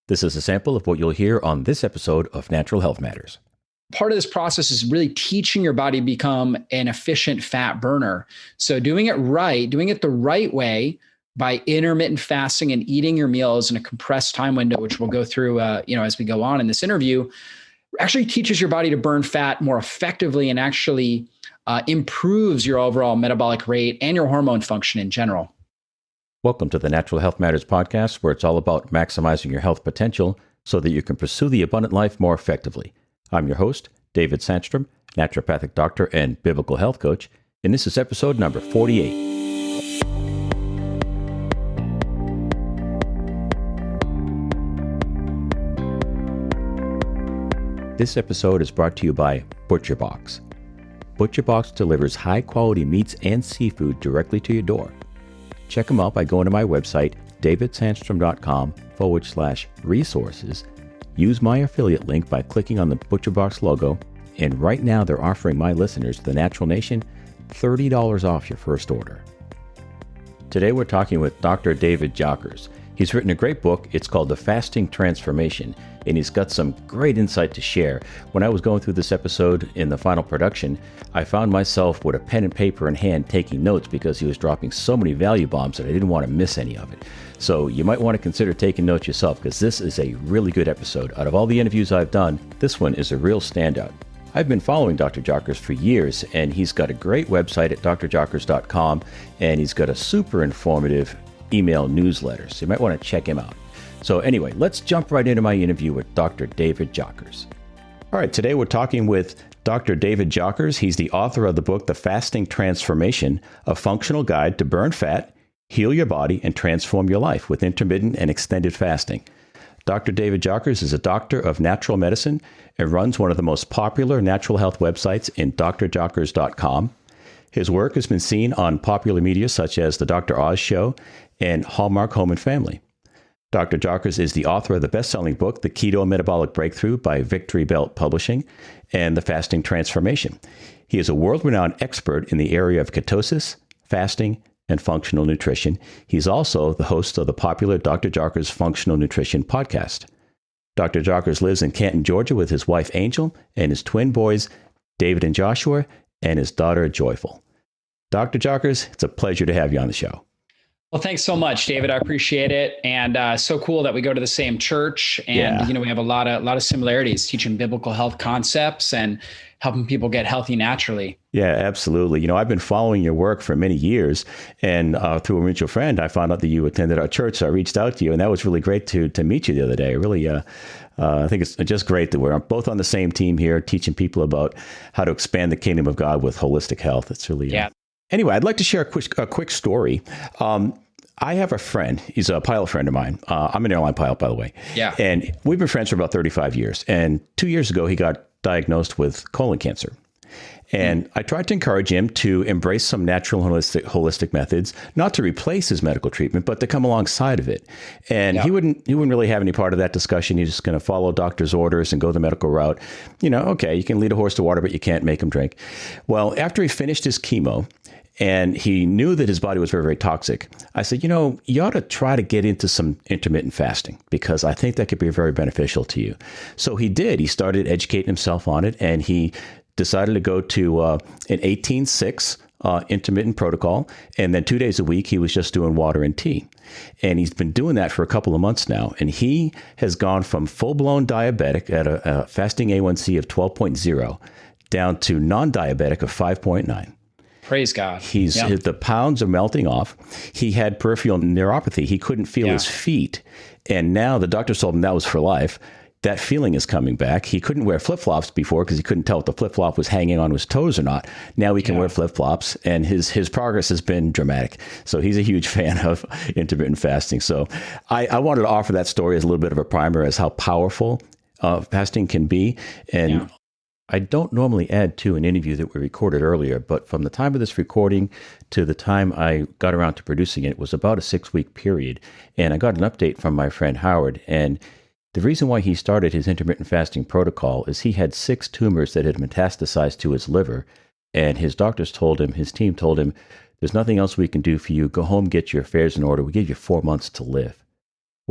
This is a sample of what you'll hear on this episode of Natural Health Matters. Part of this process is really teaching your body to become an efficient fat burner. So doing it right, doing it the right way by intermittent fasting and eating your meals in a compressed time window, which we'll go through, as we go on in this interview, actually teaches your body to burn fat more effectively and actually improves your overall metabolic rate and your hormone function in general. Welcome to the Natural Health Matters podcast, where it's all about maximizing your health potential so that you can pursue the abundant life more effectively. I'm your host, David Sandstrom, naturopathic doctor and biblical health coach, and this is episode number 48. This episode is brought to you by ButcherBox. ButcherBox delivers high-quality meats and seafood directly to your door. Check them out by going to my website, davidsandstrom.com/resources. Use my affiliate link by clicking on the ButcherBox logo, and right now they're offering my listeners, the Natural Nation, $30 off your first order. Today we're talking with Dr. David Jockers. He's written a great book. It's called The Fasting Transformation, and he's got some great insight to share. When I was going through this episode in the final production, I found myself with a pen and paper in hand taking notes because he was dropping so many value bombs that I didn't want to miss any of it. So you might want to consider taking notes yourself, because this is a really good episode. Out of all the interviews I've done, this one is a real standout. I've been following Dr. Jockers for years, and he's got a great website at drjockers.com, and he's got a super informative email newsletter, so you might want to check him out. So anyway, let's jump right into my interview with Dr. David Jockers. All right, today we're talking with Dr. David Jockers. He's the author of the book, The Fasting Transformation, a functional guide to burn fat, heal your body, and transform your life with intermittent and extended fasting. Dr. David Jockers is a doctor of natural medicine and runs one of the most popular natural health websites in drjockers.com. His work has been seen on popular media such as The Dr. Oz Show and Hallmark Home and Family. Dr. Jockers is the author of the best-selling book, The Keto Metabolic Breakthrough by Victory Belt Publishing, and The Fasting Transformation. He is a world-renowned expert in the area of ketosis, fasting, and functional nutrition. He's also the host of the popular Dr. Jockers Functional Nutrition podcast. Dr. Jockers lives in Canton, Georgia with his wife Angel and his twin boys, David and Joshua, and his daughter Joyful. Dr. Jockers, it's a pleasure to have you on the show. Well, thanks so much, David. I appreciate it. And so cool that we go to the same church, and we have a lot of similarities, teaching biblical health concepts and helping people get healthy naturally. Yeah, absolutely. I've been following your work for many years, and through a mutual friend, I found out that you attended our church. So I reached out to you, and that was really great to meet you the other day. Really, I think it's just great that we're both on the same team here, teaching people about how to expand the kingdom of God with holistic health. It's really Anyway, I'd like to share a quick story. I have a friend. He's a pilot friend of mine. I'm an airline pilot, by the way. Yeah. And we've been friends for about 35 years. And 2 years ago, he got diagnosed with colon cancer. And I tried to encourage him to embrace some natural holistic methods, not to replace his medical treatment, but to come alongside of it. And he wouldn't really have any part of that discussion. He's just going to follow doctor's orders and go the medical route. Okay, you can lead a horse to water, but you can't make him drink. Well, after he finished his chemo, and he knew that his body was very, very toxic, I said, you ought to try to get into some intermittent fasting, because I think that could be very beneficial to you. So he did. He started educating himself on it, and he decided to go to an 18-6 intermittent protocol. And then 2 days a week, he was just doing water and tea. And he's been doing that for a couple of months now. And he has gone from full-blown diabetic at a fasting A1C of 12.0 down to non-diabetic of 5.9. Praise God. The pounds are melting off. He had peripheral neuropathy. He couldn't feel his feet. And now the doctor told him that was for life. That feeling is coming back. He couldn't wear flip-flops before because he couldn't tell if the flip-flop was hanging on his toes or not. Now he can wear flip-flops, and his progress has been dramatic. So he's a huge fan of intermittent fasting. So I wanted to offer that story as a little bit of a primer as how powerful fasting can be. And I don't normally add to an interview that we recorded earlier, but from the time of this recording to the time I got around to producing it was about a 6-week period. And I got an update from my friend Howard. And the reason why he started his intermittent fasting protocol is he had 6 tumors that had metastasized to his liver. And his doctors told him, his team told him, there's nothing else we can do for you. Go home, get your affairs in order. We give you 4 months to live.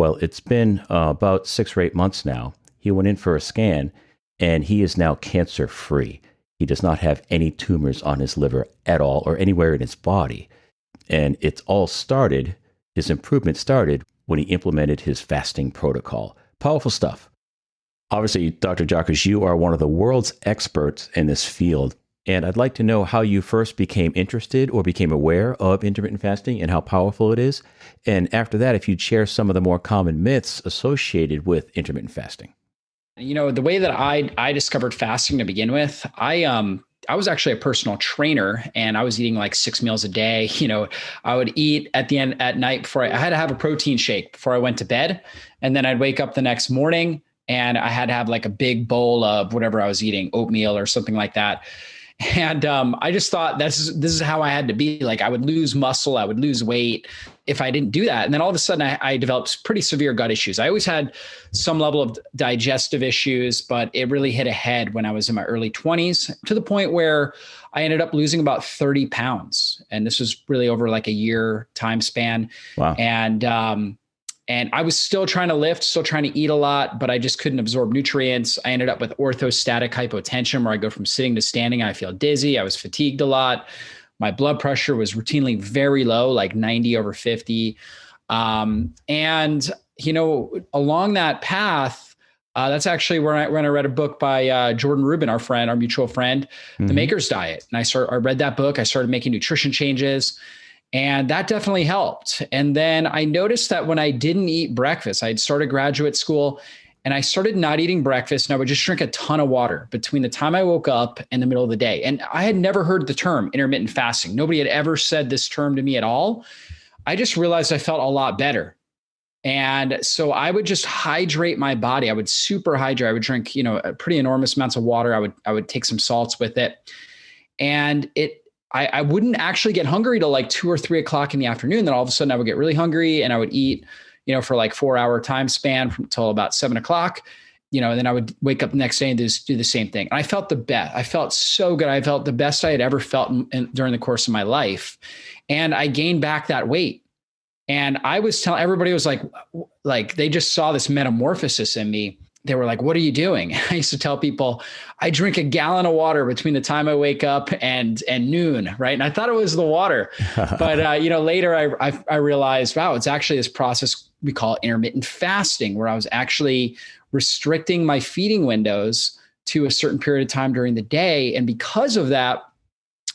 Well, it's been about 6 or 8 months now. He went in for a scan and he is now cancer free. He does not have any tumors on his liver at all or anywhere in his body. And it's all started, his improvement started when he implemented his fasting protocol. Powerful stuff. Obviously, Dr. Jockers, you are one of the world's experts in this field. And I'd like to know how you first became interested or became aware of intermittent fasting and how powerful it is. And after that, if you'd share some of the more common myths associated with intermittent fasting. The way that I discovered fasting to begin with, I was actually a personal trainer and I was eating like 6 meals a day. I would eat at the end at night before I had to have a protein shake before I went to bed. And then I'd wake up the next morning and I had to have like a big bowl of whatever I was eating, oatmeal or something like that. And I just thought this is how I had to be. Like I would lose muscle, I would lose weight if I didn't do that. And then all of a sudden I developed pretty severe gut issues. I always had some level of digestive issues, but it really hit a head when I was in my early 20s to the point where I ended up losing about 30 pounds. And this was really over like a year time span. Wow. And I was still trying to lift, still trying to eat a lot, but I just couldn't absorb nutrients. I ended up with orthostatic hypotension where I go from sitting to standing. I feel dizzy. I was fatigued a lot. My blood pressure was routinely very low, like 90/50. Along that path, that's actually when I read a book by Jordan Rubin, our mutual friend, The Maker's Diet. And I read that book. I started making nutrition changes. And that definitely helped. And then I noticed that when I didn't eat breakfast, I'd started graduate school and I started not eating breakfast and I would just drink a ton of water between the time I woke up and the middle of the day. And I had never heard the term intermittent fasting. Nobody had ever said this term to me at all. I just realized I felt a lot better. And so I would just hydrate my body. I would super hydrate. I would drink, pretty enormous amounts of water. I would take some salts with it. And I wouldn't actually get hungry till like 2 or 3 o'clock in the afternoon. Then all of a sudden I would get really hungry and I would eat, for like 4-hour time span until about 7 o'clock, and then I would wake up the next day and just do the same thing. And I felt the best. I felt so good. I felt the best I had ever felt during the course of my life. And I gained back that weight. And I was telling everybody was like they just saw this metamorphosis in me. They were like, what are you doing? I used to tell people, I drink a gallon of water between the time I wake up and noon, right? And I thought it was the water. But, later I realized, wow, it's actually this process we call intermittent fasting, where I was actually restricting my feeding windows to a certain period of time during the day. And because of that,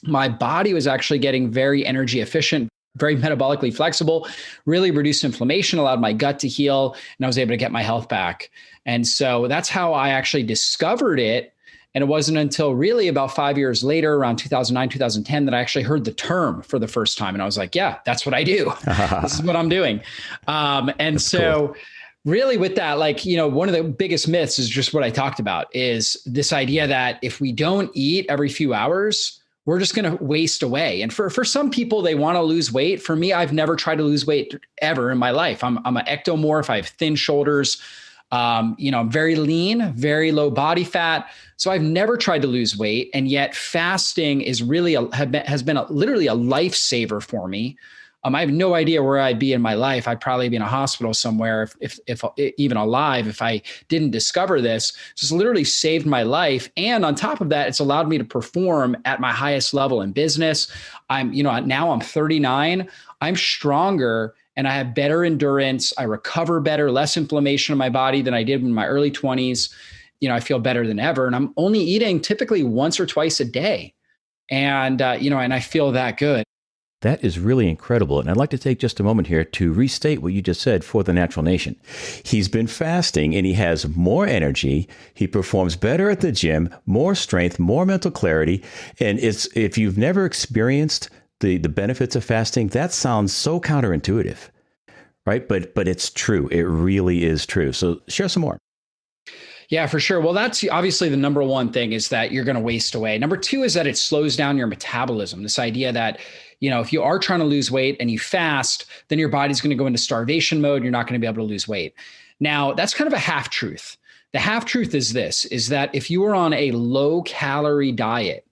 my body was actually getting very energy efficient, very metabolically flexible, really reduced inflammation, allowed my gut to heal, and I was able to get my health back. And so that's how I actually discovered it. And it wasn't until really about 5 years later, around 2009, 2010, that I actually heard the term for the first time. And I was like, yeah, that's what I do. This is what I'm doing. That's cool. Really with that, one of the biggest myths is just what I talked about, is this idea that if we don't eat every few hours, we're just going to waste away. And for some people, they want to lose weight. For me, I've never tried to lose weight ever in my life. I'm an ectomorph. I have thin shoulders. I'm very lean, very low body fat. So I've never tried to lose weight. And yet fasting is really has been literally a lifesaver for me. I have no idea where I'd be in my life. I'd probably be in a hospital somewhere, if even alive, if I didn't discover this. Just literally saved my life. And on top of that, it's allowed me to perform at my highest level in business. Now I'm 39. I'm stronger and I have better endurance. I recover better, less inflammation in my body than I did in my early 20s. I feel better than ever. And I'm only eating typically once or twice a day. And I feel that good. That is really incredible. And I'd like to take just a moment here to restate what you just said for the Natural Nation. He's been fasting and he has more energy. He performs better at the gym, more strength, more mental clarity. And if you've never experienced the benefits of fasting, that sounds so counterintuitive, right? But it's true. It really is true. So share some more. Yeah, for sure. Well, that's obviously the number one thing, is that you're going to waste away. Number two is that it slows down your metabolism. This idea that, if you are trying to lose weight and you fast, then your body's going to go into starvation mode. You're not going to be able to lose weight. Now, that's kind of a half truth. The half truth is this, is that if you are on a low calorie diet,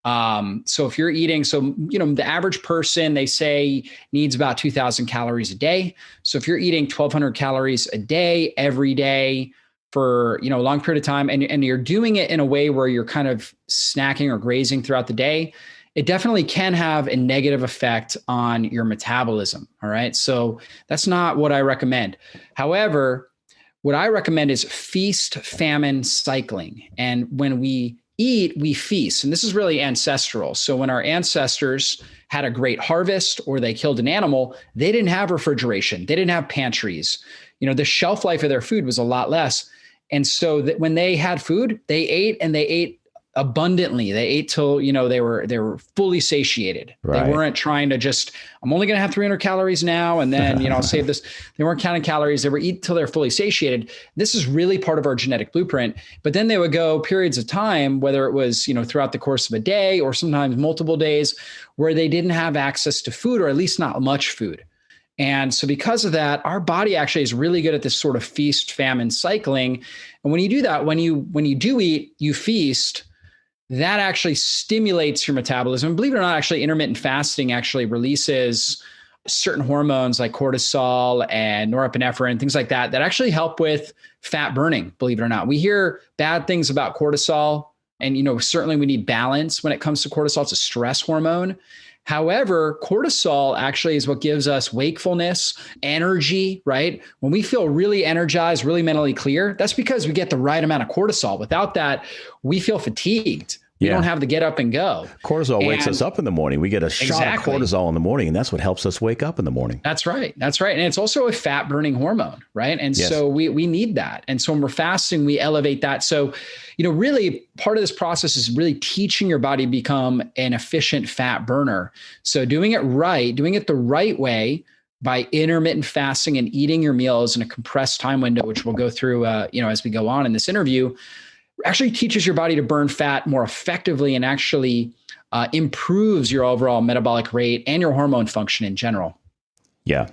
So if you're eating, the average person, they say needs about 2,000 calories a day. So if you're eating 1,200 calories a day, every day for, a long period of time, and you're doing it in a way where you're kind of snacking or grazing throughout the day, it definitely can have a negative effect on your metabolism. All right. So that's not what I recommend. However, what I recommend is feast famine cycling. And when we eat, we feast. And this is really ancestral. So when our ancestors had a great harvest or they killed an animal, they didn't have refrigeration. They didn't have pantries. The shelf life of their food was a lot less. And so that when they had food, they ate, and they ate abundantly. They ate till, they were fully satiated. Right. They weren't trying to just, I'm only going to have 300 calories now, and then, I'll save this. They weren't counting calories. They were eat till they're fully satiated. This is really part of our genetic blueprint. But then they would go periods of time, whether it was, throughout the course of a day or sometimes multiple days, where they didn't have access to food, or at least not much food. And so because of that, our body actually is really good at this sort of feast famine cycling. And when you do that, when you do eat, you feast, that actually stimulates your metabolism. Believe it or not, actually intermittent fasting actually releases certain hormones like cortisol and norepinephrine, things like that, that actually help with fat burning, believe it or not. We hear bad things about cortisol, and, certainly we need balance when it comes to cortisol. It's a stress hormone. However, cortisol actually is what gives us wakefulness, energy, right? When we feel really energized, really mentally clear, that's because we get the right amount of cortisol. Without that, we feel fatigued. We don't have the get up and go. Cortisol wakes us up in the morning. We get a shot of cortisol in the morning, and that's what helps us wake up in the morning. That's right. That's right. And it's also a fat burning hormone, right? And so we need that. And so when we're fasting, we elevate that. So, really part of this process is really teaching your body to become an efficient fat burner. So doing it right, doing it the right way by intermittent fasting and eating your meals in a compressed time window, which we'll go through, as we go on in this interview, actually teaches your body to burn fat more effectively, and actually improves your overall metabolic rate and your hormone function in general. Yeah.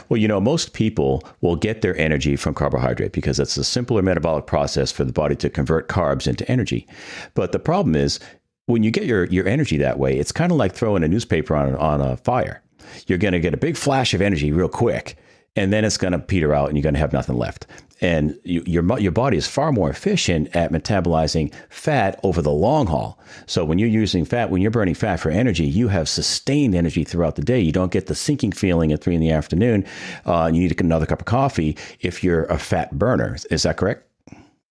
Well, most people will get their energy from carbohydrate because it's a simpler metabolic process for the body to convert carbs into energy. But the problem is, when you get your energy that way, it's kind of like throwing a newspaper on a fire. You're going to get a big flash of energy real quick, and then it's going to peter out and you're going to have nothing left. And your body is far more efficient at metabolizing fat over the long haul. So when you're burning fat for energy, you have sustained energy throughout the day. You don't get the sinking feeling at 3 p.m. And you need another cup of coffee if you're a fat burner. Is that correct?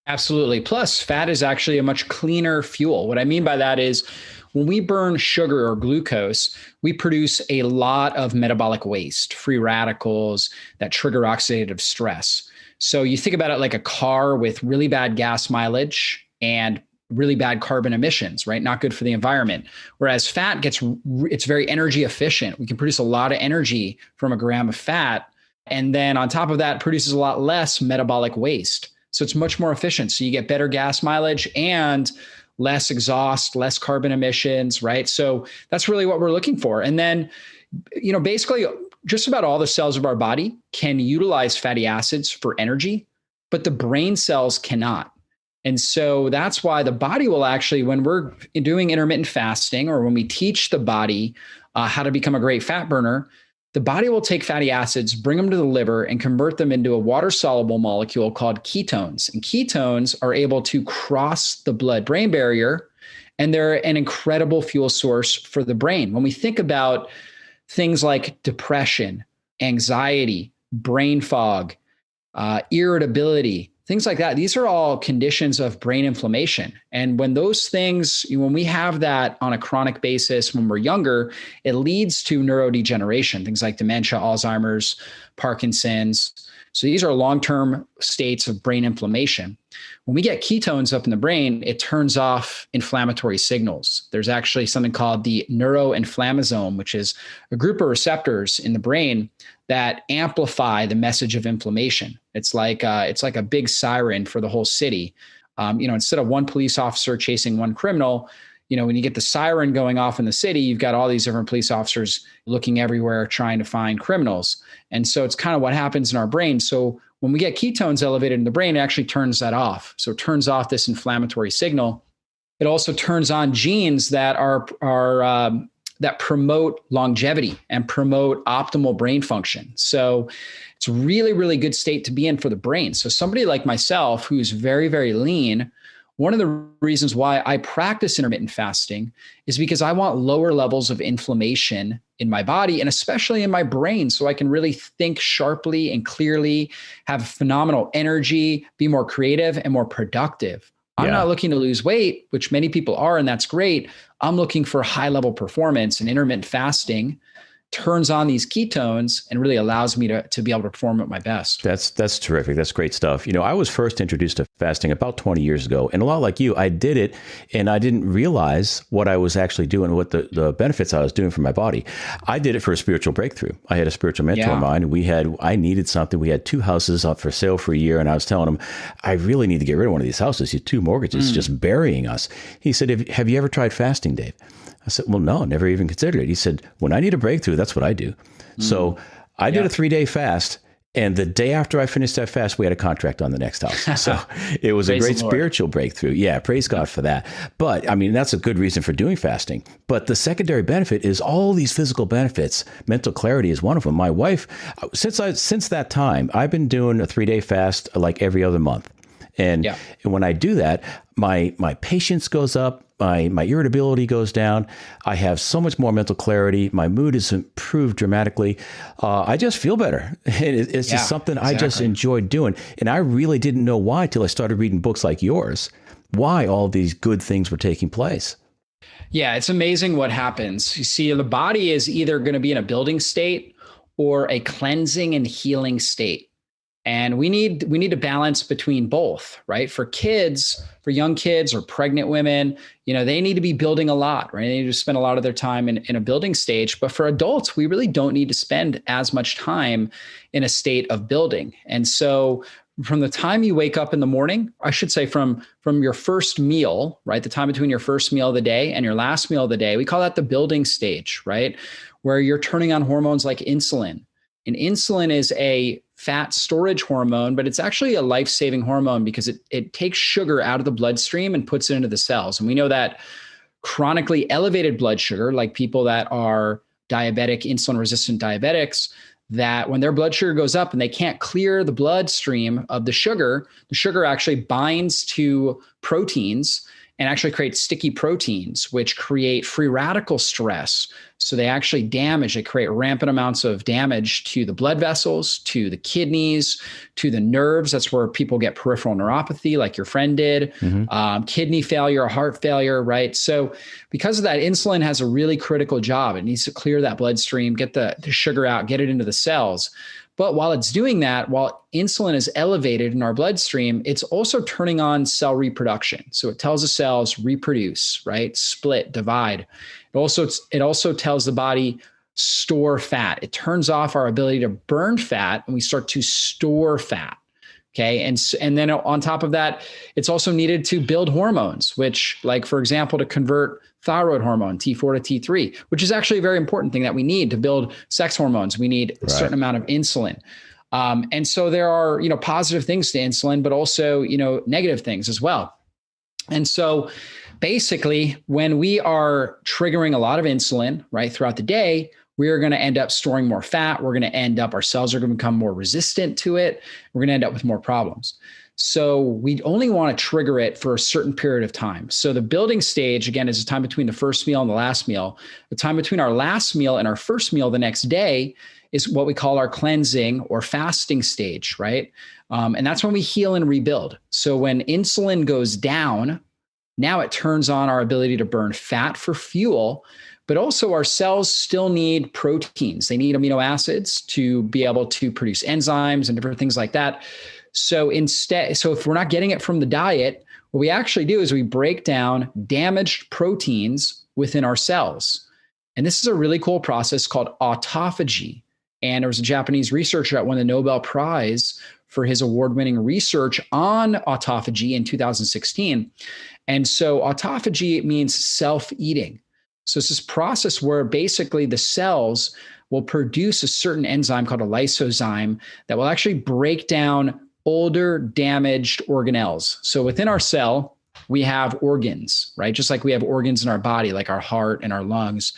Absolutely. Plus, fat is actually a much cleaner fuel. What I mean by that is, when we burn sugar or glucose, we produce a lot of metabolic waste, free radicals that trigger oxidative stress. So you think about it like a car with really bad gas mileage and really bad carbon emissions, right? Not good for the environment. Whereas fat it's very energy efficient. We can produce a lot of energy from a gram of fat. And then on top of that, it produces a lot less metabolic waste. So it's much more efficient. So you get better gas mileage and less exhaust, less carbon emissions, right? So that's really what we're looking for. And then, basically just about all the cells of our body can utilize fatty acids for energy, but the brain cells cannot. And so that's why the body will actually, when we're doing intermittent fasting, or when we teach the body how to become a great fat burner, the body will take fatty acids, bring them to the liver, and convert them into a water-soluble molecule called ketones. And ketones are able to cross the blood-brain barrier, and they're an incredible fuel source for the brain. When we think about things like depression, anxiety, brain fog, irritability, things like that, these are all conditions of brain inflammation. And when those things, when we have that on a chronic basis when we're younger, it leads to neurodegeneration, things like dementia, Alzheimer's, Parkinson's. So these are long-term states of brain inflammation. When we get ketones up in the brain, it turns off inflammatory signals. There's actually something called the neuroinflammasome, which is a group of receptors in the brain that amplify the message of inflammation. It's like a big siren for the whole city. Instead of one police officer chasing one criminal, when you get the siren going off in the city, you've got all these different police officers looking everywhere trying to find criminals. And so it's kind of what happens in our brain. So when we get ketones elevated in the brain, it actually turns that off. So it turns off this inflammatory signal. it also turns on genes that that promote longevity and promote optimal brain function. So it's a really, really good state to be in for the brain. So somebody like myself, who's very, very lean, one of the reasons why I practice intermittent fasting is because I want lower levels of inflammation in my body and especially in my brain, so I can really think sharply and clearly, have phenomenal energy, be more creative and more productive. I'm not looking to lose weight, which many people are, and that's great. I'm looking for high level performance, and intermittent fasting turns on these ketones and really allows me to be able to perform at my best. That's terrific. That's great stuff. I was first introduced to fasting about 20 years ago. And a lot like you, I did it and I didn't realize what I was actually doing, what the benefits I was doing for my body. I did it for a spiritual breakthrough. I had a spiritual mentor of mine. I needed something. We had 2 houses up for sale for a year. And I was telling him, I really need to get rid of one of these houses. You 2 mortgages just burying us. He said, have you ever tried fasting, Dave? I said, well, no, never even considered it. He said, when I need a breakthrough, that's what I do. So I did a 3-day fast. And the day after I finished that fast, we had a contract on the next house. So it was a great spiritual breakthrough. Yeah, praise God for that. But I mean, that's a good reason for doing fasting. But the secondary benefit is all these physical benefits. Mental clarity is one of them. My wife, since that time, I've been doing a 3-day fast like every other month. And when I do that, my patience goes up, my irritability goes down. I have so much more mental clarity. My mood is improved dramatically. I just feel better. It's just something I just enjoyed doing. And I really didn't know why till I started reading books like yours, why all these good things were taking place. Yeah, it's amazing what happens. You see, the body is either going to be in a building state or a cleansing and healing state. And we need to balance between both, right? For kids, for young kids or pregnant women, they need to be building a lot, right? They need to spend a lot of their time in a building stage. But for adults, we really don't need to spend as much time in a state of building. And so from the time you wake up in the morning, I should say from your first meal, right? The time between your first meal of the day and your last meal of the day, we call that the building stage, right? Where you're turning on hormones like insulin. And insulin is a fat storage hormone, but it's actually a life-saving hormone because it takes sugar out of the bloodstream and puts it into the cells. And we know that chronically elevated blood sugar, like people that are diabetic, insulin-resistant diabetics, that when their blood sugar goes up and they can't clear the bloodstream of the sugar actually binds to proteins and actually creates sticky proteins, which create free radical stress. So they actually create rampant amounts of damage to the blood vessels, to the kidneys, to the nerves. That's where people get peripheral neuropathy, like your friend did, kidney failure, heart failure, right? So because of that, insulin has a really critical job. It needs to clear that bloodstream, get the sugar out, get it into the cells. But while it's doing that, while insulin is elevated in our bloodstream, it's also turning on cell reproduction. So it tells the cells reproduce, right? Split, divide. It also tells the body store fat. It turns off our ability to burn fat and we start to store fat. Okay. And then on top of that, it's also needed to build hormones, which, like, for example, to convert thyroid hormone, T4 to T3, which is actually a very important thing that we need to build sex hormones. We need a certain amount of insulin. And so there are, positive things to insulin, but also, negative things as well. And so basically, when we are triggering a lot of insulin, right, throughout the day, we're going to end up storing more fat. Our cells are going to become more resistant to it. We're going to end up with more problems. So we only want to trigger it for a certain period of time. So the building stage, again, is the time between the first meal and the last meal. The time between our last meal and our first meal the next day is what we call our cleansing or fasting stage, right? And that's when we heal and rebuild. So when insulin goes down, now it turns on our ability to burn fat for fuel, but also our cells still need proteins. They need amino acids to be able to produce enzymes and different things like that. So if we're not getting it from the diet, what we actually do is we break down damaged proteins within our cells. And this is a really cool process called autophagy. And there was a Japanese researcher that won the Nobel Prize for his award-winning research on autophagy in 2016. And so autophagy means self-eating. So it's this process where basically the cells will produce a certain enzyme called a lysozyme that will actually break down older damaged organelles. So within our cell, we have organs, right? Just like we have organs in our body, like our heart and our lungs.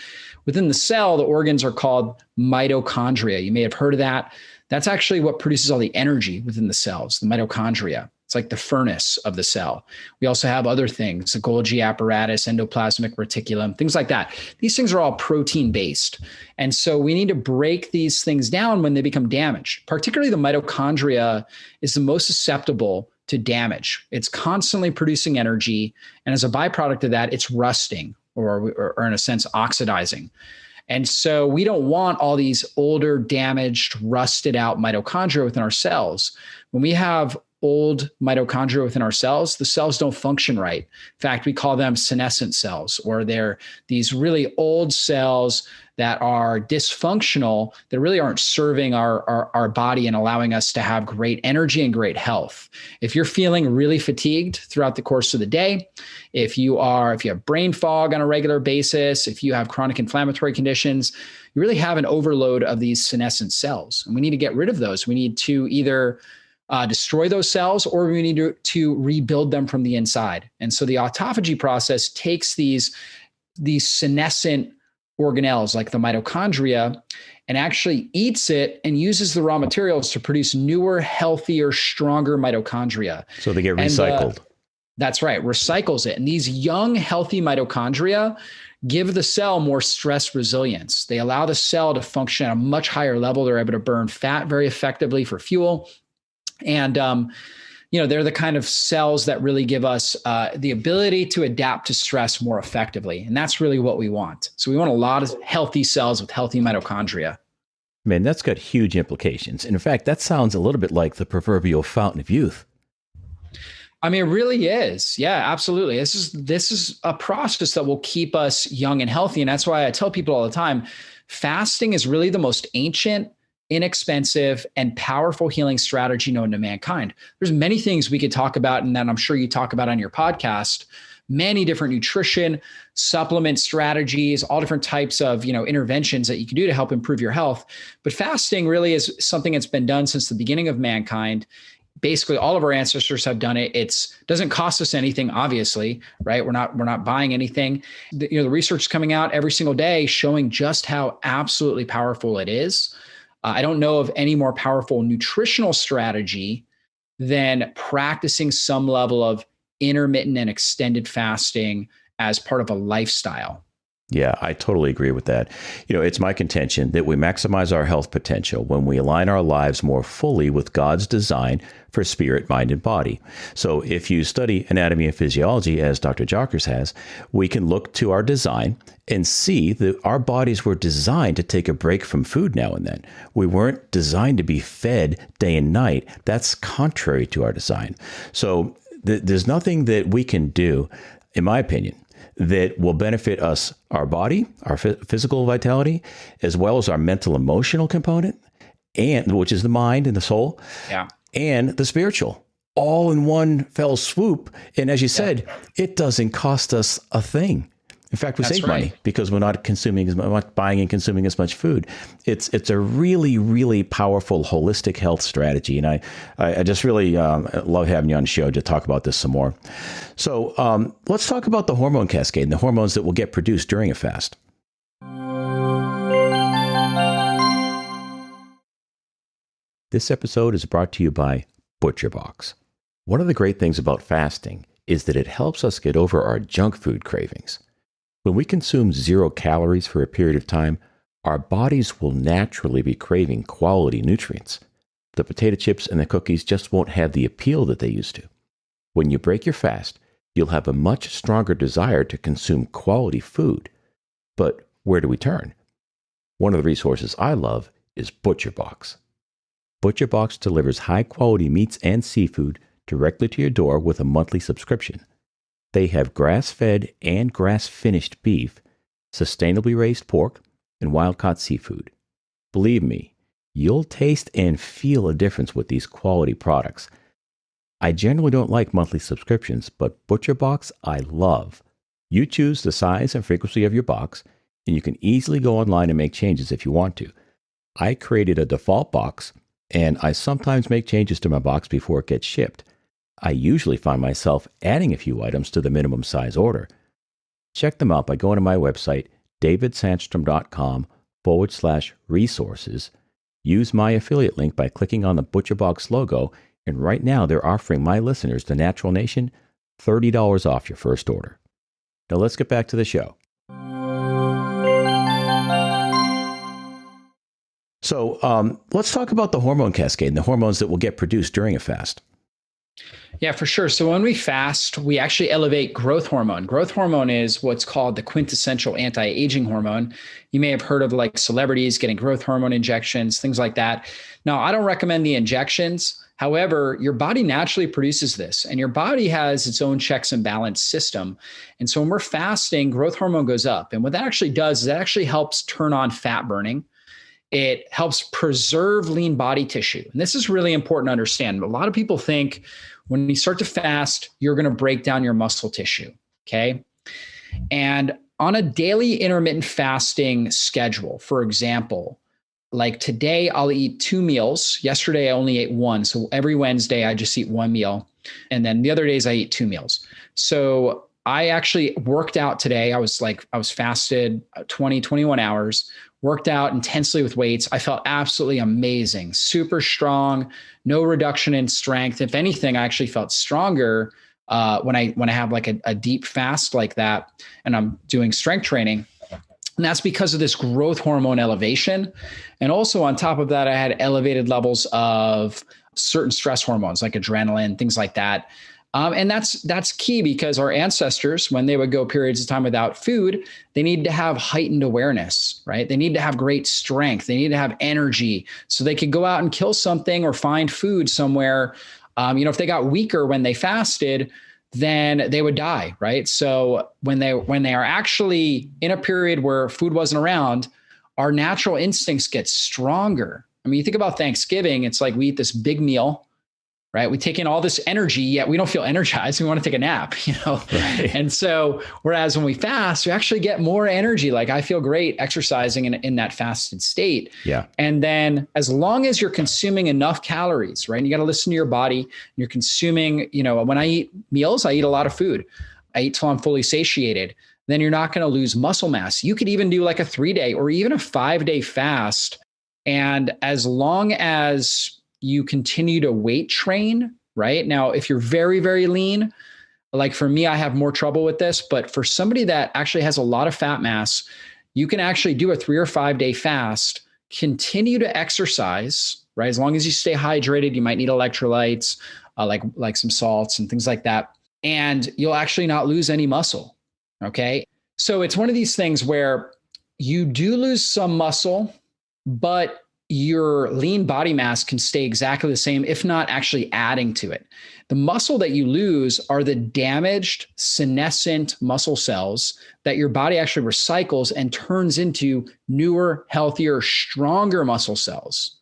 Within the cell, the organs are called mitochondria. You may have heard of that. That's actually what produces all the energy within the cells, the mitochondria. It's like the furnace of the cell. We also have other things, the Golgi apparatus, endoplasmic reticulum, things like that. These things are all protein based. And so we need to break these things down when they become damaged. Particularly the mitochondria is the most susceptible to damage. It's constantly producing energy. And as a byproduct of that, it's rusting or in a sense, oxidizing. And so we don't want all these older, damaged, rusted out mitochondria within our cells. When we have old mitochondria within our cells, the cells don't function right. In fact, we call them senescent cells, or they're these really old cells that are dysfunctional, that really aren't serving our body and allowing us to have great energy and great health. If you're feeling really fatigued throughout the course of the day, if you have brain fog on a regular basis, if you have chronic inflammatory conditions, you really have an overload of these senescent cells. And we need to get rid of those. We need to either destroy those cells, or we need to rebuild them from the inside. And so the autophagy process takes these senescent organelles like the mitochondria and actually eats it and uses the raw materials to produce newer, healthier, stronger mitochondria. So they get recycled. That's right, recycles it. And these young, healthy mitochondria give the cell more stress resilience. They allow the cell to function at a much higher level. They're able to burn fat very effectively for fuel. And, they're the kind of cells that really give us the ability to adapt to stress more effectively. And that's really what we want. So we want a lot of healthy cells with healthy mitochondria. Man, that's got huge implications. And in fact, that sounds a little bit like the proverbial fountain of youth. I mean, it really is. Yeah, absolutely. This is a process that will keep us young and healthy. And that's why I tell people all the time, fasting is really the most ancient, inexpensive, and powerful healing strategy known to mankind. There's many things we could talk about, and that I'm sure you talk about on your podcast, many different nutrition, supplement strategies, all different types of, interventions that you can do to help improve your health. But fasting really is something that's been done since the beginning of mankind. Basically, all of our ancestors have done it. It doesn't cost us anything, obviously, right? We're not buying anything. The research is coming out every single day showing just how absolutely powerful it is. I don't know of any more powerful nutritional strategy than practicing some level of intermittent and extended fasting as part of a lifestyle. Yeah, I totally agree with that. It's my contention that we maximize our health potential when we align our lives more fully with God's design for spirit, mind, and body. So if you study anatomy and physiology, as Dr. Jockers has, we can look to our design and see that our bodies were designed to take a break from food now and then. We weren't designed to be fed day and night. That's contrary to our design. So there's nothing that we can do, in my opinion, that will benefit us, our body, our physical vitality, as well as our mental, emotional component, and which is the mind and the soul, and the spiritual, all in one fell swoop. And as you said, it doesn't cost us a thing. In fact, we save money because we're not buying and consuming as much food. It's a really, really powerful holistic health strategy. And I just really love having you on the show to talk about this some more. So let's talk about the hormone cascade and the hormones that will get produced during a fast. This episode is brought to you by ButcherBox. One of the great things about fasting is that it helps us get over our junk food cravings. When we consume 0 calories for a period of time, our bodies will naturally be craving quality nutrients. The potato chips and the cookies just won't have the appeal that they used to. When you break your fast, you'll have a much stronger desire to consume quality food. But where do we turn? One of the resources I love is ButcherBox. ButcherBox delivers high-quality meats and seafood directly to your door with a monthly subscription. They have grass-fed and grass-finished beef, sustainably raised pork, and wild-caught seafood. Believe me, you'll taste and feel a difference with these quality products. I generally don't like monthly subscriptions, but ButcherBox I love. You choose the size and frequency of your box, and you can easily go online and make changes if you want to. I created a default box, and I sometimes make changes to my box before it gets shipped. I usually find myself adding a few items to the minimum size order. Check them out by going to my website, davidsandstrom.com/resources. Use my affiliate link by clicking on the ButcherBox logo, and right now they're offering my listeners, the Natural Nation, $30 off your first order. Now let's get back to the show. So let's talk about the hormone cascade and the hormones that will get produced during a fast. Yeah, for sure. So when we fast, we actually elevate growth hormone. Growth hormone is what's called the quintessential anti-aging hormone. You may have heard of like celebrities getting growth hormone injections, things like that. Now, I don't recommend the injections. However, your body naturally produces this, and your body has its own checks and balance system. And so when we're fasting, growth hormone goes up. And what that actually does is that actually helps turn on fat burning. It helps preserve lean body tissue. And this is really important to understand. A lot of people think when you start to fast, you're going to break down your muscle tissue. Okay. And on a daily intermittent fasting schedule, for example, like today, I'll eat 2 meals. Yesterday, I only ate 1. So every Wednesday, I just eat 1 meal. And then the other days, I eat 2 meals. So I actually worked out today. I was fasted 21 hours, worked out intensely with weights. I felt absolutely amazing, super strong, no reduction in strength. If anything, I actually felt stronger when I have like a deep fast like that, and I'm doing strength training. And that's because of this growth hormone elevation. And also on top of that, I had elevated levels of certain stress hormones like adrenaline, things like that. And that's key because our ancestors, when they would go periods of time without food, they need to have heightened awareness, right? They need to have great strength. They need to have energy so they could go out and kill something or find food somewhere. If they got weaker when they fasted, then they would die, right? So when they are actually in a period where food wasn't around, our natural instincts get stronger. I mean, you think about Thanksgiving, it's like we eat this big meal, right? We take in all this energy, yet we don't feel energized. We want to take a nap, Right. And so, whereas when we fast, we actually get more energy. Like I feel great exercising in that fasted state. Yeah. And then as long as you're consuming enough calories, right? And you got to listen to your body. You're consuming, when I eat meals, I eat a lot of food. I eat till I'm fully satiated. Then you're not going to lose muscle mass. You could even do like a 3-day or even a 5-day fast. And as long as you continue to weight train, right? Now, if you're very, very lean, like for me, I have more trouble with this, but for somebody that actually has a lot of fat mass, you can actually do a 3 or 5-day fast, continue to exercise, right? As long as you stay hydrated, you might need electrolytes, like some salts and things like that. And you'll actually not lose any muscle. Okay. So it's one of these things where you do lose some muscle, but your lean body mass can stay exactly the same, if not actually adding to it. The muscle that you lose are the damaged senescent muscle cells that your body actually recycles and turns into newer, healthier, stronger muscle cells.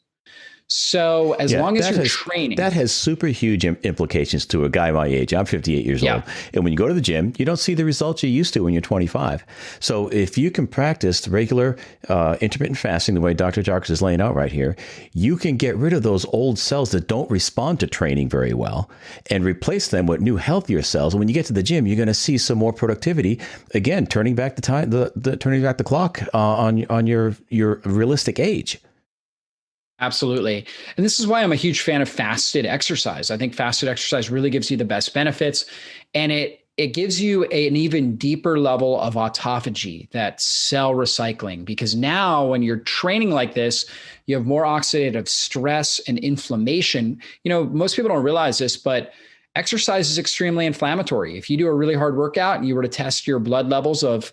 So as long as you're training. That has super huge implications to a guy my age. I'm 58 years old. And when you go to the gym, you don't see the results you used to when you're 25. So if you can practice regular intermittent fasting the way Dr. Jockers is laying out right here, you can get rid of those old cells that don't respond to training very well and replace them with new, healthier cells. And when you get to the gym, you're going to see some more productivity. Again, turning back the time, turning back the clock on your realistic age. Absolutely. And this is why I'm a huge fan of fasted exercise. I think fasted exercise really gives you the best benefits, and it gives you an even deeper level of autophagy, that cell recycling, because now when you're training like this, you have more oxidative stress and inflammation. Most people don't realize this, but exercise is extremely inflammatory. If you do a really hard workout and you were to test your blood levels of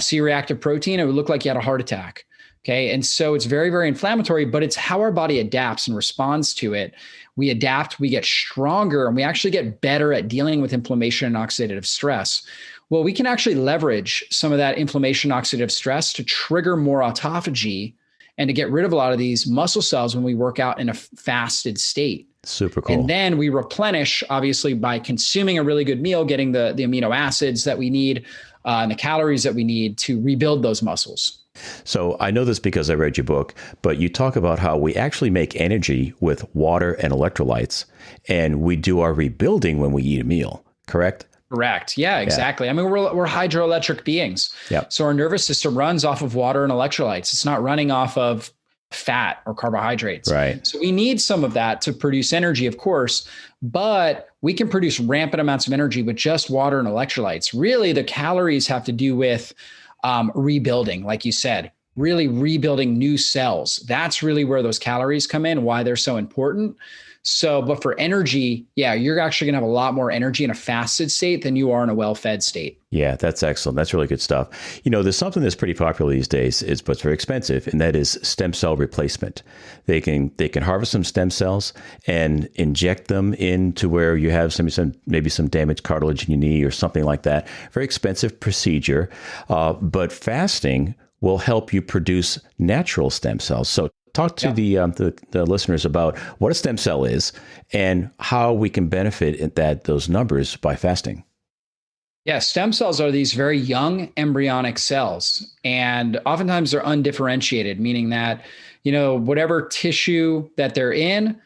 C-reactive protein, it would look like you had a heart attack. Okay. And so it's very, very inflammatory, but it's how our body adapts and responds to it. We adapt, we get stronger, and we actually get better at dealing with inflammation and oxidative stress. Well, we can actually leverage some of that inflammation, oxidative stress to trigger more autophagy and to get rid of a lot of these muscle cells when we work out in a fasted state. Super cool. And then we replenish, obviously, by consuming a really good meal, getting the amino acids that we need and the calories that we need to rebuild those muscles. So I know this because I read your book, but you talk about how we actually make energy with water and electrolytes, and we do our rebuilding when we eat a meal, correct? Correct. Yeah, exactly. I mean, we're hydroelectric beings. Yeah. So our nervous system runs off of water and electrolytes. It's not running off of fat or carbohydrates. Right. So we need some of that to produce energy, of course, but we can produce rampant amounts of energy with just water and electrolytes. Really, the calories have to do with rebuilding, like you said, really rebuilding new cells. That's really where those calories come in, why they're so important. So, but for energy, yeah, you're actually going to have a lot more energy in a fasted state than you are in a well-fed state. Yeah, that's excellent. That's really good stuff. You know, there's something that's pretty popular these days, but it's very expensive, and that is stem cell replacement. They can harvest some stem cells and inject them into where you have maybe some damaged cartilage in your knee or something like that. Very expensive procedure, but fasting will help you produce natural stem cells. So talk to the listeners about what a stem cell is and how we can benefit in those numbers by fasting. Yeah, stem cells are these very young embryonic cells, and oftentimes they're undifferentiated, meaning that, whatever tissue that they're in,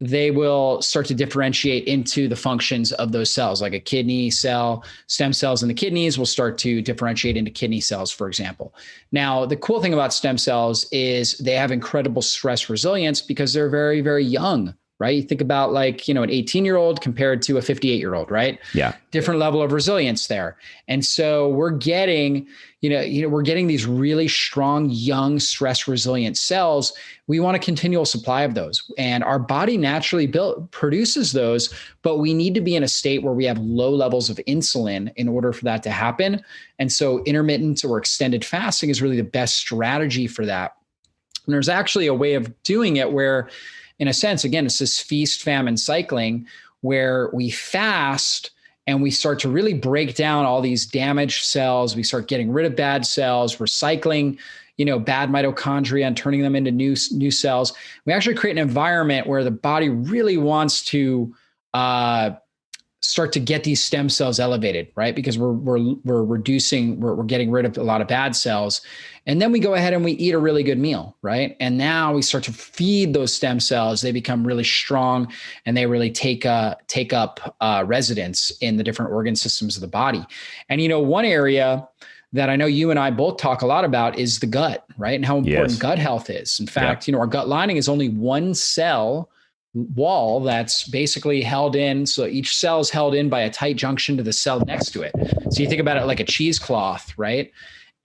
they will start to differentiate into the functions of those cells, like a kidney cell. Stem cells in the kidneys will start to differentiate into kidney cells, for example. Now, the cool thing about stem cells is they have incredible stress resilience because they're very, very young, right? You think about an 18-year-old compared to a 58-year-old, right? Yeah. Different level of resilience there. And so we're getting, we're getting these really strong, young, stress resilient cells. We want a continual supply of those. And our body naturally produces those, but we need to be in a state where we have low levels of insulin in order for that to happen. And so intermittent or extended fasting is really the best strategy for that. And there's actually a way of doing it where, in a sense, again, it's this feast, famine cycling where we fast and we start to really break down all these damaged cells. We start getting rid of bad cells, recycling, bad mitochondria and turning them into new cells. We actually create an environment where the body really wants to start to get these stem cells elevated, right? Because we're getting rid of a lot of bad cells. And then we go ahead and we eat a really good meal, right? And now we start to feed those stem cells. They become really strong and they really take up residence in the different organ systems of the body. And, one area that I know you and I both talk a lot about is the gut, right? And how important gut health is. In fact, our gut lining is only one cell wall that's basically held in. So each cell is held in by a tight junction to the cell next to it. So you think about it like a cheesecloth, right?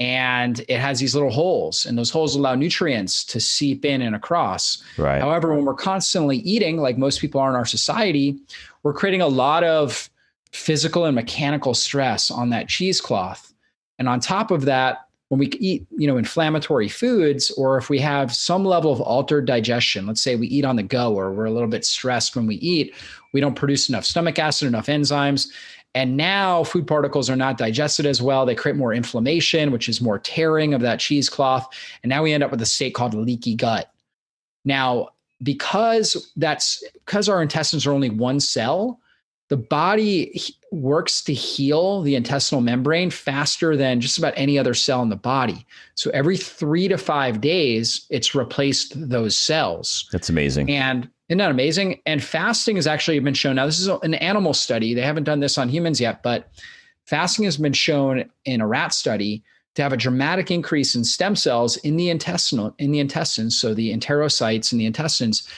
And it has these little holes, and those holes allow nutrients to seep in and across. Right. However, when we're constantly eating, like most people are in our society, we're creating a lot of physical and mechanical stress on that cheesecloth. And on top of that, when we eat, inflammatory foods, or if we have some level of altered digestion, let's say we eat on the go, or we're a little bit stressed when we eat, we don't produce enough stomach acid, enough enzymes. And now food particles are not digested as well. They create more inflammation, which is more tearing of that cheesecloth. And now we end up with a state called leaky gut. Now, because our intestines are only one cell, the body works to heal the intestinal membrane faster than just about any other cell in the body. So every 3 to 5 days, it's replaced those cells. That's amazing. And isn't that amazing? And fasting has actually been shown. Now, this is an animal study. They haven't done this on humans yet, but fasting has been shown in a rat study to have a dramatic increase in stem cells in the intestines. So the enterocytes in the intestines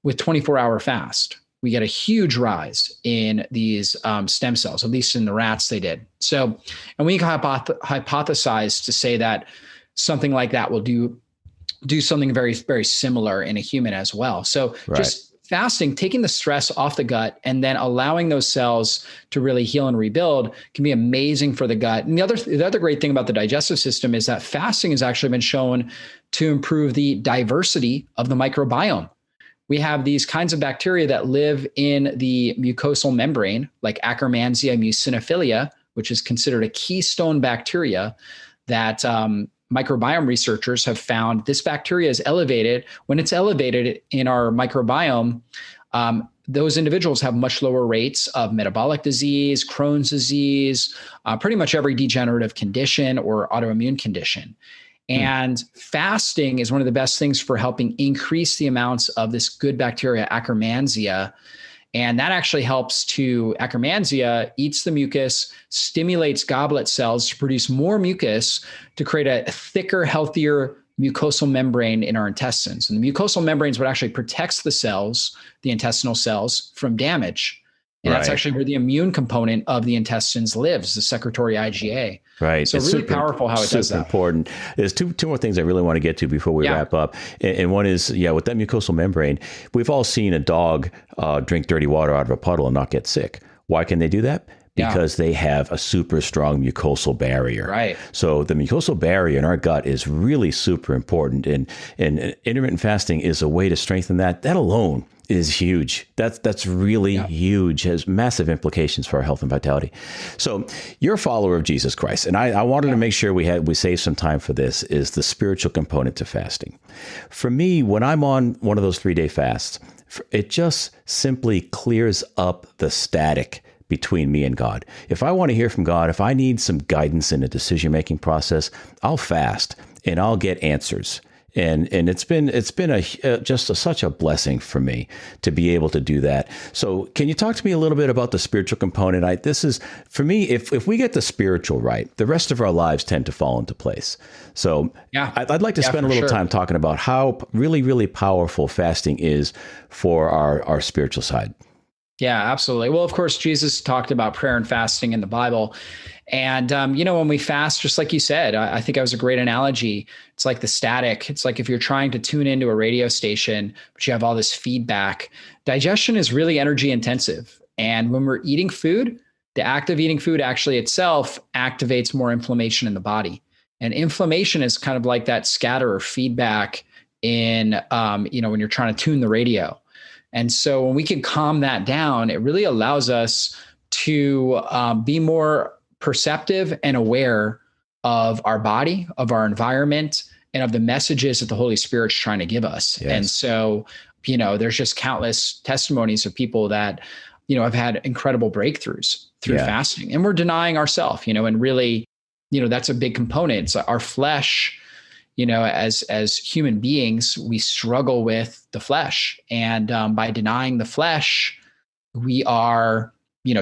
with 24-hour fast. We get a huge rise in these stem cells, at least in the rats they did. So, and we can hypothesize to say that something like that will do something very, very similar in a human as well. So just fasting, taking the stress off the gut and then allowing those cells to really heal and rebuild can be amazing for the gut. And the other great thing about the digestive system is that fasting has actually been shown to improve the diversity of the microbiome. We have these kinds of bacteria that live in the mucosal membrane, like Akkermansia muciniphila, which is considered a keystone bacteria that microbiome researchers have found this bacteria is elevated. When it's elevated in our microbiome, those individuals have much lower rates of metabolic disease, Crohn's disease, pretty much every degenerative condition or autoimmune condition. And fasting is one of the best things for helping increase the amounts of this good bacteria, Akkermansia. And that actually helps Akkermansia eats the mucus, stimulates goblet cells to produce more mucus to create a thicker, healthier mucosal membrane in our intestines. And the mucosal membrane is what actually protects the cells, the intestinal cells, from damage. And that's actually where the immune component of the intestines lives, the secretory IgA. Right. So it's really powerful how it does that. Super important. There's two more things I really want to get to before we wrap up. And one is, with that mucosal membrane, we've all seen a dog drink dirty water out of a puddle and not get sick. Why can they do that? Because they have a super strong mucosal barrier. Right. So the mucosal barrier in our gut is really super important. And intermittent fasting is a way to strengthen that. That alone is huge. That's really huge, has massive implications for our health and vitality. So you're a follower of Jesus Christ. And I wanted to make sure we save some time for this, is the spiritual component to fasting. For me, when I'm on one of those 3-day fasts, it just simply clears up the static between me and God. If I want to hear from God, if I need some guidance in a decision-making process, I'll fast and I'll get answers. And it's been such a blessing for me to be able to do that. So can you talk to me a little bit about the spiritual component? This is, for me, if we get the spiritual right, the rest of our lives tend to fall into place. So I'd like to spend a little time talking about how really, really powerful fasting is for our spiritual side. Yeah, absolutely. Well, of course, Jesus talked about prayer and fasting in the Bible. And, when we fast, just like you said, I think that was a great analogy. It's like the static. It's like if you're trying to tune into a radio station, but you have all this feedback. Digestion is really energy intensive. And when we're eating food, the act of eating food actually itself activates more inflammation in the body. And inflammation is kind of like that scatter or feedback in, when you're trying to tune the radio. And so when we can calm that down, it really allows us to be more perceptive and aware of our body, of our environment, and of the messages that the Holy Spirit's trying to give us. Yes. And so, there's just countless testimonies of people that, have had incredible breakthroughs through fasting. And we're denying ourselves, and really, that's a big component. So our flesh, as human beings, we struggle with the flesh. And by denying the flesh, we are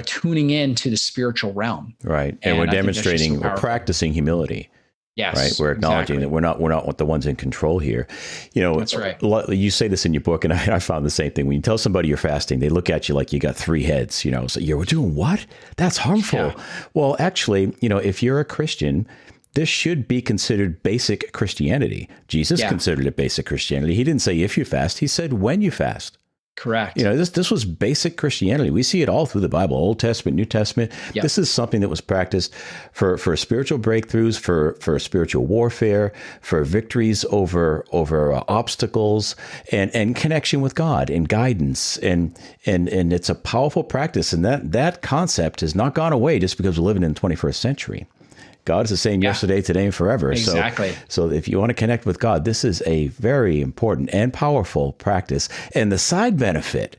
tuning into the spiritual realm. Right. And we're demonstrating, we're practicing humility. Yes. Right. We're acknowledging that we're not the ones in control here. That's right. You say this in your book, and I found the same thing. When you tell somebody you're fasting, they look at you like you got 3 heads, so you're doing what? That's harmful. Yeah. Well, actually, if you're a Christian, this should be considered basic Christianity. Jesus considered it basic Christianity. He didn't say if you fast, he said when you fast. Correct. This was basic Christianity. We see it all through the Bible, Old Testament, New Testament. Yep. This is something that was practiced for spiritual breakthroughs, for spiritual warfare, for victories over obstacles, and connection with God and guidance. And it's a powerful practice. And that concept has not gone away just because we're living in the 21st century. God is the same yesterday, today, and forever. Exactly. So if you want to connect with God, this is a very important and powerful practice. And the side benefit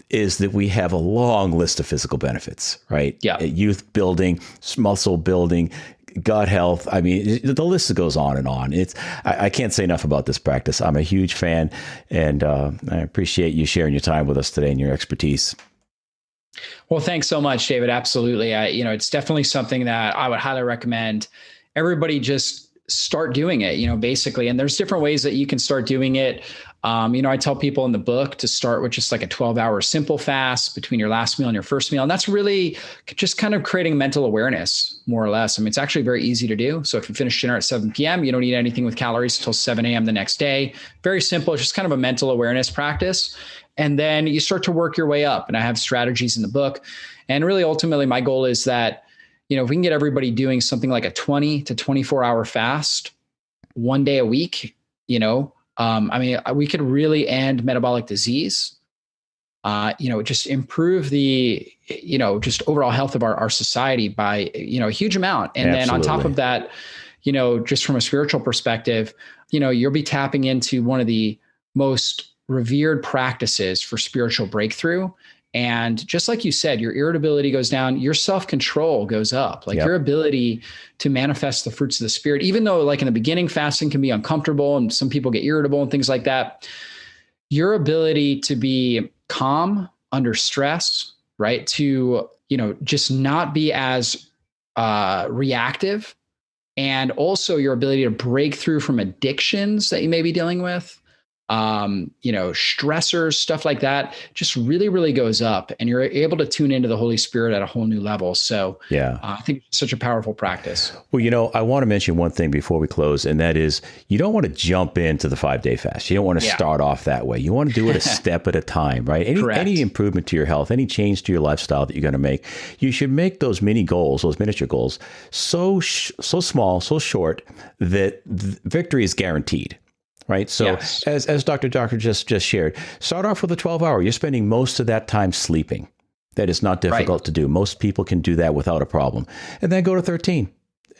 is that we have a long list of physical benefits, right? Yeah. Youth building, muscle building, gut health. I mean, the list goes on and on. I can't say enough about this practice. I'm a huge fan, and I appreciate you sharing your time with us today and your expertise. Well, thanks so much, David. Absolutely. It's definitely something that I would highly recommend everybody just start doing it, basically. And there's different ways that you can start doing it. I tell people in the book to start with just like a 12-hour simple fast between your last meal and your first meal. And that's really just kind of creating mental awareness, more or less. I mean, it's actually very easy to do. So if you finish dinner at 7 p.m., you don't eat anything with calories until 7 a.m. the next day. Very simple. It's just kind of a mental awareness practice. And then you start to work your way up. And I have strategies in the book. And really, ultimately, my goal is that, if we can get everybody doing something like a 20 to 24-hour fast, 1 day a week, we could really end metabolic disease, just improve the, just overall health of our society by, a huge amount. And Absolutely. Then on top of that, just from a spiritual perspective, you'll be tapping into one of the most revered practices for spiritual breakthrough. And just like you said, your irritability goes down, your self-control goes up, like your ability to manifest the fruits of the spirit, even though like in the beginning, fasting can be uncomfortable and some people get irritable and things like that. Your ability to be calm under stress, right? To, just not be as reactive, and also your ability to break through from addictions that you may be dealing with, stressors, stuff like that, just really, really goes up, and you're able to tune into the Holy Spirit at a whole new level. So I think it's such a powerful practice. Well, I want to mention one thing before we close, and that is you don't want to jump into the 5-day fast. You don't want to start off that way. You want to do it a step at a time, right? Any improvement to your health, any change to your lifestyle that you're going to make, you should make those mini goals, those miniature goals, so small, so short that victory is guaranteed. Right. So as Dr. Jocker just shared, start off with a 12-hour. You're spending most of that time sleeping. That is not difficult to do. Most people can do that without a problem. And then go to 13.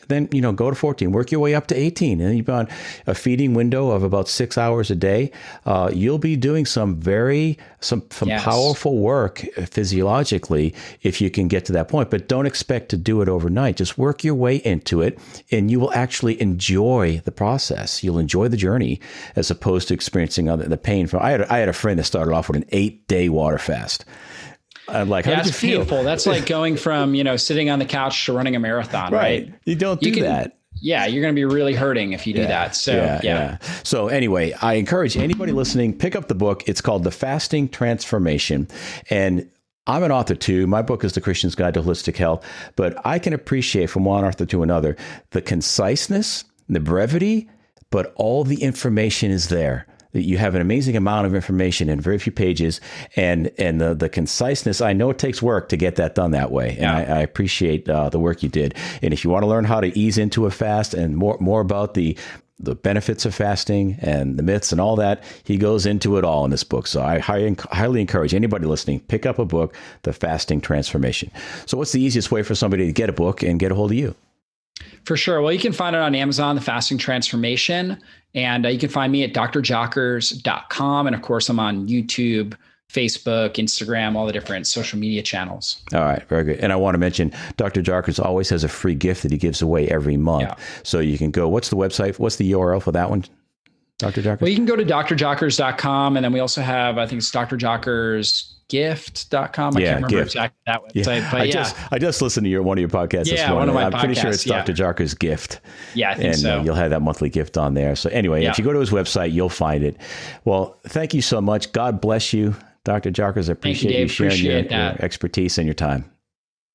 Then, go to 14, work your way up to 18. And you've got a feeding window of about 6 hours a day. You'll be doing some powerful work physiologically if you can get to that point. But don't expect to do it overnight. Just work your way into it, and you will actually enjoy the process. You'll enjoy the journey as opposed to experiencing the pain. I had a friend that started off with an 8-day water fast. I'm like, how did you feel? Painful. That's like going from, sitting on the couch to running a marathon, right? You don't do that. Yeah, you're going to be really hurting if you do that. So, So anyway, I encourage anybody listening, pick up the book. It's called The Fasting Transformation. And I'm an author too. My book is The Christian's Guide to Holistic Health. But I can appreciate from one author to another the conciseness, the brevity, but all the information is there. You have an amazing amount of information in very few pages, and the conciseness. I know it takes work to get that done that way, and I appreciate the work you did. And if you want to learn how to ease into a fast and more about the benefits of fasting and the myths and all that, he goes into it all in this book. So I highly encourage anybody listening, pick up a book, The Fasting Transformation. So what's the easiest way for somebody to get a book and get a hold of you? For sure. Well, you can find it on Amazon, The Fasting Transformation. And you can find me at drjockers.com. And of course, I'm on YouTube, Facebook, Instagram, all the different social media channels. All right. Very good. And I want to mention Dr. Jockers always has a free gift that he gives away every month. Yeah. So you can go, what's the website? What's the URL for that one, Dr. Jockers? Well, you can go to drjockers.com. And then we also have, I think it's drjockersgift.com. I can't remember exactly that website. But I just listened to one of your podcasts this morning. One of my podcasts. I'm pretty sure it's Dr. Jockers Gift. Yeah, I think so. You'll have that monthly gift on there. So anyway, if you go to his website, you'll find it. Well, thank you so much. God bless you, Dr. Jockers. I appreciate you sharing your expertise and your time.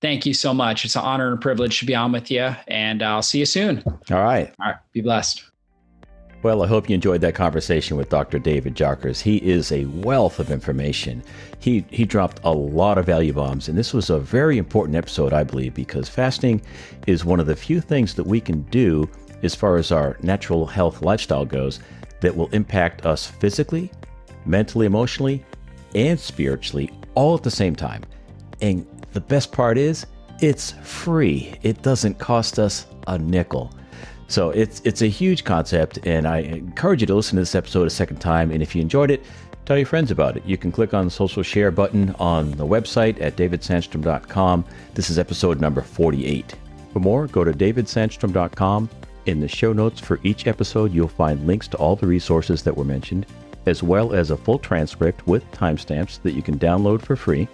Thank you so much. It's an honor and a privilege to be on with you. And I'll see you soon. All right. Be blessed. Well, I hope you enjoyed that conversation with Dr. David Jockers. He is a wealth of information. He dropped a lot of value bombs, and this was a very important episode, I believe, because fasting is one of the few things that we can do as far as our natural health lifestyle goes that will impact us physically, mentally, emotionally, and spiritually all at the same time. And the best part is it's free. It doesn't cost us a nickel. So it's a huge concept, and I encourage you to listen to this episode a second time. And if you enjoyed it, tell your friends about it. You can click on the social share button on the website at davidsandstrom.com. This is episode number 48. For more, go to davidsandstrom.com. In the show notes for each episode, you'll find links to all the resources that were mentioned, as well as a full transcript with timestamps that you can download for free.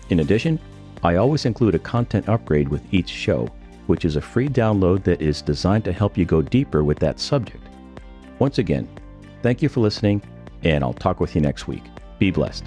In addition, I always include a content upgrade with each show, which is a free download that is designed to help you go deeper with that subject. Once again, thank you for listening, and I'll talk with you next week. Be blessed.